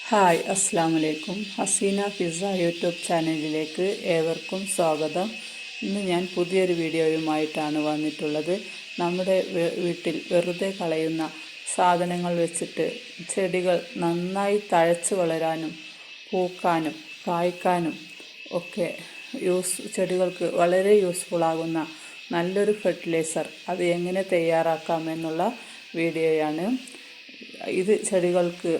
Hi, അസ്സലാമലൈക്കും. Hasina pizza YouTube ചാനലിലേക്ക് ഏവർക്കും സ്വാഗതം. ഇന്ന് ഞാൻ പുതിയൊരു വീഡിയോയുമായിട്ടാണ് വന്നിട്ടുള്ളത്. നമ്മുടെ വീട്ടിൽ വെറുതെ കളയുന്ന സാധനങ്ങൾ വെച്ചിട്ട് ചെടികൾ നന്നായി തഴച്ച് വളരാനും പൂക്കാനും കായ്ക്കാനും ഒക്കെ ചെടികൾക്ക് വളരെ യൂസ്ഫുള്ളാകുന്ന നല്ലൊരു ഫെർട്ടിലൈസർ അത് എങ്ങനെ തയ്യാറാക്കാമെന്നുള്ള വീഡിയോയാണ്. ഇത് ചെടികൾക്ക്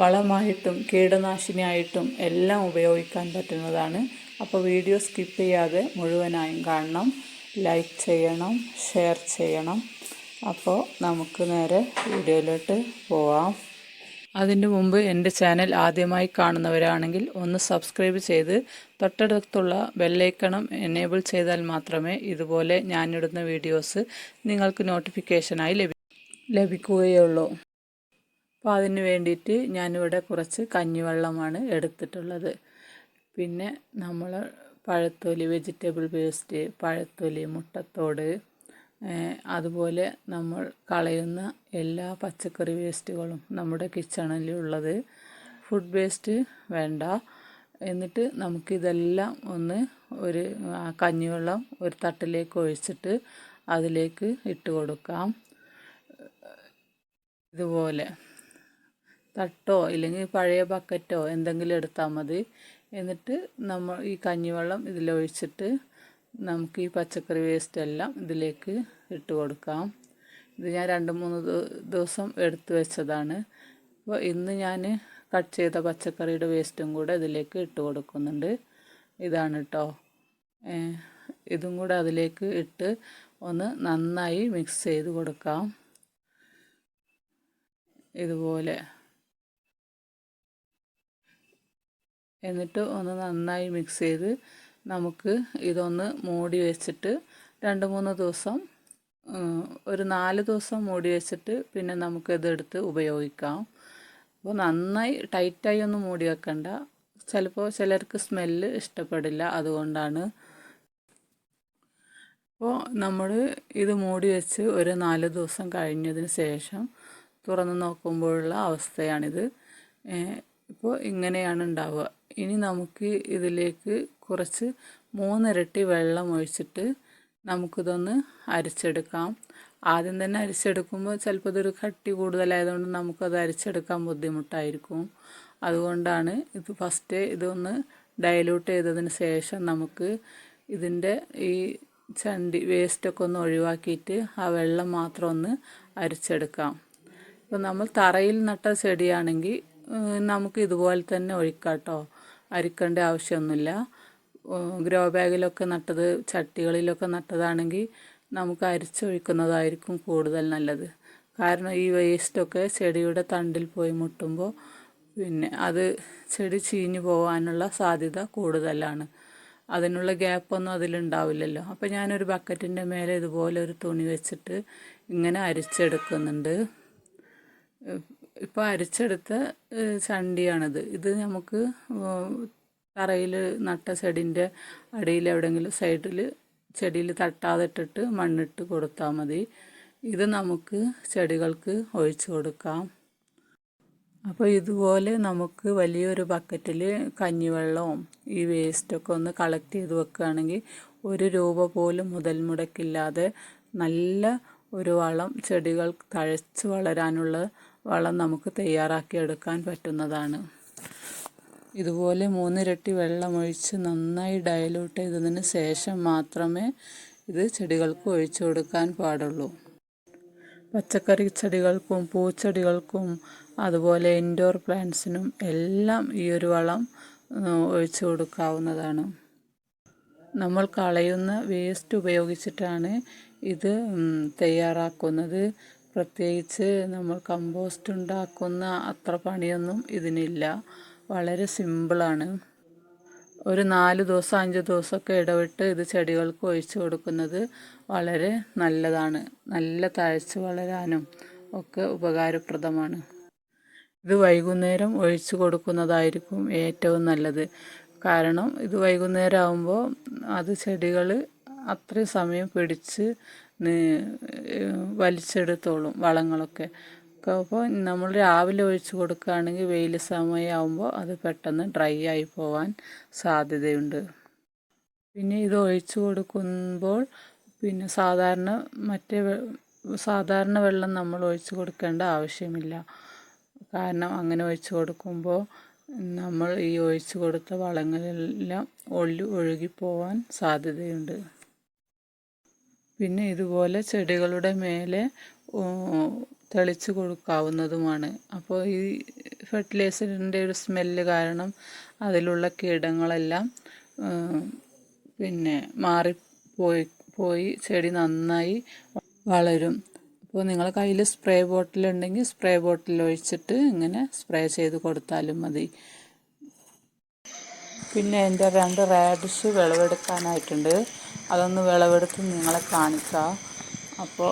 വളമായിട്ടും കീടനാശിനിയായിട്ടും എല്ലാം ഉപയോഗിക്കാൻ പറ്റുന്നതാണ്. അപ്പോൾ വീഡിയോ സ്കിപ്പ് ചെയ്യാതെ മുഴുവനായും കാണണം, ലൈക്ക് ചെയ്യണം, ഷെയർ ചെയ്യണം. അപ്പോൾ നമുക്ക് നേരെ വീഡിയോയിലോട്ട് പോവാം. അതിനു മുമ്പ് എൻ്റെ ചാനൽ ആദ്യമായി കാണുന്നവരാണെങ്കിൽ ഒന്ന് സബ്സ്ക്രൈബ് ചെയ്ത് തൊട്ടടുത്തുള്ള ബെല്ലൈക്കണം എനേബിൾ ചെയ്താൽ മാത്രമേ ഇതുപോലെ ഞാനിടുന്ന വീഡിയോസ് നിങ്ങൾക്ക് നോട്ടിഫിക്കേഷനായി ലഭിക്കുകയുള്ളൂ. അപ്പോൾ അതിന് വേണ്ടിയിട്ട് ഞാനിവിടെ കുറച്ച് കഞ്ഞിവെള്ളമാണ് എടുത്തിട്ടുള്ളത്. പിന്നെ നമ്മൾ പഴത്തൊലി, വെജിറ്റബിൾ വേസ്റ്റ്, പഴത്തൊലി, മുട്ടത്തോട്, അതുപോലെ നമ്മൾ കളയുന്ന എല്ലാ പച്ചക്കറി വേസ്റ്റുകളും നമ്മുടെ കിച്ചണിലുള്ളത്, ഫുഡ് വേസ്റ്റ് വേണ്ട. എന്നിട്ട് നമുക്കിതെല്ലാം ഒന്ന് കഞ്ഞിവെള്ളം ഒരു തട്ടിലേക്ക് ഒഴിച്ചിട്ട് അതിലേക്ക് ഇട്ട് കൊടുക്കാം. ഇതുപോലെ തട്ടോ ഇല്ലെങ്കിൽ പഴയ ബക്കറ്റോ എന്തെങ്കിലും എടുത്താൽ മതി. എന്നിട്ട് നമ്മൾ ഈ കഞ്ഞിവെള്ളം ഇതിലൊഴിച്ചിട്ട് നമുക്ക് ഈ പച്ചക്കറി വേസ്റ്റ് എല്ലാം ഇതിലേക്ക് ഇട്ട് കൊടുക്കാം. ഇത് ഞാൻ 2-3 ദിവസം എടുത്തു വെച്ചതാണ്. അപ്പോൾ ഇന്ന് ഞാൻ കട്ട് ചെയ്ത പച്ചക്കറിയുടെ വേസ്റ്റും കൂടെ ഇതിലേക്ക് ഇട്ട് കൊടുക്കുന്നുണ്ട്. ഇതാണ് കേട്ടോ. ഇതും കൂടെ അതിലേക്ക് ഇട്ട് ഒന്ന് നന്നായി മിക്സ് ചെയ്ത് കൊടുക്കാം. ഇതുപോലെ എന്നിട്ട് ഒന്ന് നന്നായി മിക്സ് ചെയ്ത് നമുക്ക് ഇതൊന്ന് മൂടി വെച്ചിട്ട് 2-3 ദിവസം, ഒരു 4 ദിവസം മൂടി വെച്ചിട്ട് പിന്നെ നമുക്കിതെടുത്ത് ഉപയോഗിക്കാം. അപ്പോൾ നന്നായി ടൈറ്റായി ഒന്നും മൂടി വെക്കണ്ട. ചിലപ്പോൾ ചിലർക്ക് സ്മെല്ല് ഇഷ്ടപ്പെടില്ല, അതുകൊണ്ടാണ്. അപ്പോൾ നമ്മൾ ഇത് മൂടി വെച്ച് ഒരു 4 ദിവസം കഴിഞ്ഞതിന് ശേഷം തുറന്ന് നോക്കുമ്പോഴുള്ള അവസ്ഥയാണിത്. ഇപ്പോൾ ഇങ്ങനെയാണ് ഉണ്ടാവുക. ഇനി നമുക്ക് ഇതിലേക്ക് കുറച്ച് 3 ഇരട്ടി വെള്ളം ഒഴിച്ചിട്ട് നമുക്കിതൊന്ന് അരിച്ചെടുക്കാം. ആദ്യം തന്നെ അരിച്ചെടുക്കുമ്പോൾ ചിലപ്പോൾ ഇതൊരു കട്ടി കൂടുതലായതുകൊണ്ട് നമുക്കത് അരിച്ചെടുക്കാൻ ബുദ്ധിമുട്ടായിരിക്കും. അതുകൊണ്ടാണ് ഇത് ഫസ്റ്റ് ഇതൊന്ന് ഡൈല്യൂട്ട് ചെയ്തതിന് ശേഷം നമുക്ക് ഇതിൻ്റെ ഈ വേസ്റ്റൊക്കെ ഒന്ന് ഒഴിവാക്കിയിട്ട് ആ വെള്ളം മാത്രം ഒന്ന് അരിച്ചെടുക്കാം. ഇപ്പോൾ നമ്മൾ തറയിൽ നട്ട ചെടിയാണെങ്കിൽ നമുക്ക് ഇതുപോലെ തന്നെ ഒഴിക്കാം കേട്ടോ, അരിക്കേണ്ട ആവശ്യമൊന്നുമില്ല. ഗ്രോ ബാഗിലൊക്കെ നട്ടത്, ചട്ടികളിലൊക്കെ നട്ടതാണെങ്കിൽ നമുക്ക് അരിച്ചൊഴിക്കുന്നതായിരിക്കും കൂടുതൽ നല്ലത്. കാരണം ഈ വേസ്റ്റൊക്കെ ചെടിയുടെ തണ്ടിൽ പോയി മുട്ടുമ്പോൾ പിന്നെ അത് ചെടി ചീഞ്ഞു പോകാനുള്ള സാധ്യത കൂടുതലാണ്. അതിനുള്ള ഗ്യാപ്പൊന്നും അതിലുണ്ടാവില്ലല്ലോ. അപ്പോൾ ഞാനൊരു ബക്കറ്റിൻ്റെ മേലെ ഇതുപോലെ ഒരു തുണി വെച്ചിട്ട് ഇങ്ങനെ അരിച്ചെടുക്കുന്നുണ്ട്. ഇപ്പോൾ അരിച്ചെടുത്ത ചണ്ടിയാണിത്. ഇത് നമുക്ക് തറയിൽ നട്ട ചെടിൻ്റെ അടിയിൽ എവിടെയെങ്കിലും സൈഡിൽ ചെടിയിൽ തട്ടാതെ ഇട്ടിട്ട് മണ്ണിട്ട് കൊടുത്താൽ മതി. ഇത് നമുക്ക് ചെടികൾക്ക് ഒഴിച്ചു കൊടുക്കാം. അപ്പോൾ ഇതുപോലെ നമുക്ക് വലിയൊരു ബക്കറ്റിൽ കഞ്ഞിവെള്ളവും ഈ വേസ്റ്റൊക്കെ ഒന്ന് കളക്ട് ചെയ്ത് വെക്കുകയാണെങ്കിൽ 1 രൂപ പോലും മുതൽ മുടക്കില്ലാതെ നല്ല ഒരു വളം, ചെടികൾ തഴച്ച് വളരാനുള്ള വളം നമുക്ക് തയ്യാറാക്കിയെടുക്കാൻ പറ്റുന്നതാണ്. ഇതുപോലെ 3 ഇരട്ടി വെള്ളമൊഴിച്ച് നന്നായി ഡൈല്യൂട്ട് ചെയ്തതിന് ശേഷം മാത്രമേ ഇത് ചെടികൾക്ക് ഒഴിച്ചു കൊടുക്കാൻ പാടുള്ളൂ. പച്ചക്കറി ചെടികൾക്കും പൂച്ചെടികൾക്കും അതുപോലെ ഇൻഡോർ പ്ലാന്റ്സിനും എല്ലാം ഈ ഒരു വളം ഒഴിച്ചു കൊടുക്കാവുന്നതാണ്. നമ്മൾ കളയുന്ന വേസ്റ്റ് ഉപയോഗിച്ചിട്ടാണ് ഇത് തയ്യാറാക്കുന്നത്. പ്രത്യേകിച്ച് നമ്മൾ കമ്പോസ്റ്റ് ഉണ്ടാക്കുന്ന അത്ര പണിയൊന്നും ഇതിനില്ല. വളരെ സിമ്പിളാണ്. ഒരു 4 ദിവസം 5 ദിവസമൊക്കെ ഇടവിട്ട് ഇത് ചെടികൾക്ക് ഒഴിച്ചു കൊടുക്കുന്നത് വളരെ നല്ലതാണ്. നല്ല തഴച്ച് വളരാനും ഒക്കെ ഉപകാരപ്രദമാണ്. ഇത് വൈകുന്നേരം ഒഴിച്ചു കൊടുക്കുന്നതായിരിക്കും ഏറ്റവും നല്ലത്. കാരണം ഇത് വൈകുന്നേരം ആകുമ്പോൾ അത് ചെടികൾ അത്രയും സമയം പിടിച്ച് വലിച്ചെടുത്തോളും വളങ്ങളൊക്കെ. അപ്പോൾ നമ്മൾ രാവിലെ ഒഴിച്ചു കൊടുക്കുകയാണെങ്കിൽ വെയിൽ സമയമാകുമ്പോൾ അത് പെട്ടെന്ന് ഡ്രൈ ആയി പോവാൻ സാധ്യതയുണ്ട്. പിന്നെ ഇത് ഒഴിച്ചു കൊടുക്കുമ്പോൾ പിന്നെ സാധാരണ വെള്ളം നമ്മൾ ഒഴിച്ചു കൊടുക്കേണ്ട ആവശ്യമില്ല. കാരണം അങ്ങനെ ഒഴിച്ചു കൊടുക്കുമ്പോൾ നമ്മൾ ഈ ഒഴിച്ചു കൊടുത്ത വളങ്ങളെല്ലാം ഒഴുകിപ്പോവാൻ സാധ്യതയുണ്ട്. പിന്നെ ഇതുപോലെ ചെടികളുടെ മേലെ തെളിച്ച് കൊടുക്കാവുന്നതുമാണ്. അപ്പോൾ ഈ ഫെർട്ടിലൈസറിൻ്റെ ഒരു സ്മെല്ല് കാരണം അതിലുള്ള കീടങ്ങളെല്ലാം പിന്നെ പോയി ചെടി നന്നായി വളരും. അപ്പോൾ നിങ്ങളുടെ കയ്യിൽ സ്പ്രേ ബോട്ടിലുണ്ടെങ്കിൽ സ്പ്രേ ബോട്ടിൽ ഒഴിച്ചിട്ട് ഇങ്ങനെ സ്പ്രേ ചെയ്ത് കൊടുത്താലും മതി. പിന്നെ എൻ്റെ 2 റാഡിഷ് വിളവെടുക്കാനായിട്ടുണ്ട്. അതൊന്ന് വിളവെടുത്ത് നിങ്ങളെ കാണിക്കാം. അപ്പോൾ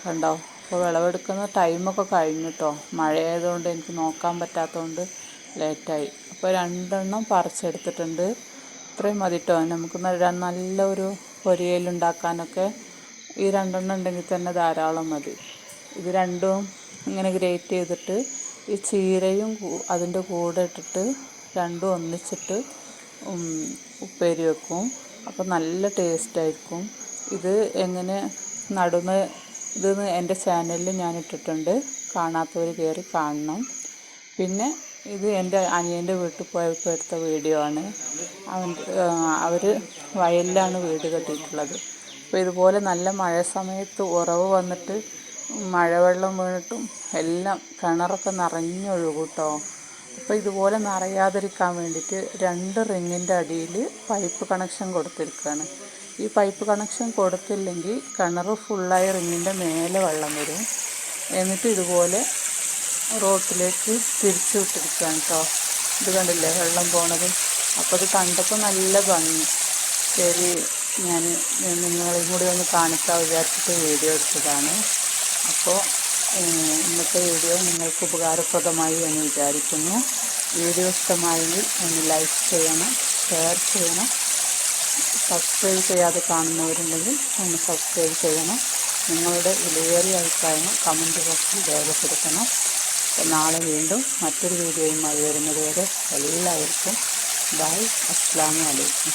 കണ്ടോ. അപ്പോൾ വിളവെടുക്കുന്ന ടൈമൊക്കെ കഴിഞ്ഞു കേട്ടോ. മഴയായതുകൊണ്ട് എനിക്ക് നോക്കാൻ പറ്റാത്തതുകൊണ്ട് ലേറ്റായി. അപ്പോൾ 2 എണ്ണം പറിച്ചെടുത്തിട്ടുണ്ട്. ഇത്രയും മതി കേട്ടോ. നമുക്ക് നല്ല ഒരു പൊരിയലുണ്ടാക്കാനൊക്കെ ഈ 2 എണ്ണം ഉണ്ടെങ്കിൽ തന്നെ ധാരാളം മതി. ഇത് രണ്ടും ഇങ്ങനെ ഗ്രേറ്റ് ചെയ്തിട്ട് ഈ ചീരയും അതിൻ്റെ കൂടെ ഇട്ടിട്ട് രണ്ടും ഒന്നിച്ചിട്ട് ഉപ്പേരി വെക്കും. അപ്പോൾ നല്ല ടേസ്റ്റായിരിക്കും. ഇത് എങ്ങനെ ഇതെന്ന് എൻ്റെ ചാനലിൽ ഞാൻ ഇട്ടിട്ടുണ്ട്. കാണാത്തവർ കയറി കാണണം. പിന്നെ ഇത് എൻ്റെ അനിയൻ്റെ വീട്ടിൽ പോയപ്പോൾ എടുത്ത വീഡിയോ ആണ്. അവർ വയലിലാണ് വീട് കെട്ടിയിട്ടുള്ളത്. അപ്പോൾ ഇതുപോലെ നല്ല മഴ സമയത്ത് ഉറവ് വന്നിട്ട് മഴവെള്ളം വീണിട്ടും എല്ലാം കിണറൊക്കെ നിറഞ്ഞൊഴുകും കേട്ടോ. അപ്പോൾ ഇതുപോലെ നിറയാതിരിക്കാൻ വേണ്ടിയിട്ട് 2 റിങ്ങിൻ്റെ അടിയിൽ പൈപ്പ് കണക്ഷൻ കൊടുത്തിരിക്കുകയാണ്. ഈ പൈപ്പ് കണക്ഷൻ കൊടുത്തില്ലെങ്കിൽ കിണർ ഫുള്ളായി റിങ്ങിൻ്റെ മേലെ വെള്ളം വരും. എന്നിട്ട് ഇതുപോലെ റോട്ടിലേക്ക് തിരിച്ചു വിട്ടിരിക്കുകയാണ് കേട്ടോ. ഇത് കണ്ടില്ലേ വെള്ളം പോണത്. അപ്പോൾ ഇത് കണ്ടപ്പോൾ നല്ല ഭംഗി. ശരി, ഞാൻ നിങ്ങളെയും കൂടി ഒന്ന് കാണിക്കാൻ വിചാരിച്ചിട്ട് വീഡിയോ എടുത്തതാണ്. അപ്പോൾ ഇന്നത്തെ വീഡിയോ നിങ്ങൾക്ക് ഉപകാരപ്രദമായി എന്ന് വിചാരിക്കുന്നു. വീഡിയോ ഇഷ്ടമായെങ്കിൽ ഒന്ന് ലൈക്ക് ചെയ്യണം, ഷെയർ ചെയ്യണം. സബ്സ്ക്രൈബ് ചെയ്യാതെ കാണുന്നവരുണ്ടെങ്കിൽ ഒന്ന് സബ്സ്ക്രൈബ് ചെയ്യണം. നിങ്ങളുടെ വിലയേറിയ അഭിപ്രായങ്ങൾ കമൻറ്റ് ബോക്സിൽ രേഖപ്പെടുത്തണം. നാളെ വീണ്ടും മറ്റൊരു വീഡിയോയുമായി വരുന്നത് വരെ എല്ലാവർക്കും ബൈ. അസ്സലാമു അലൈക്കും.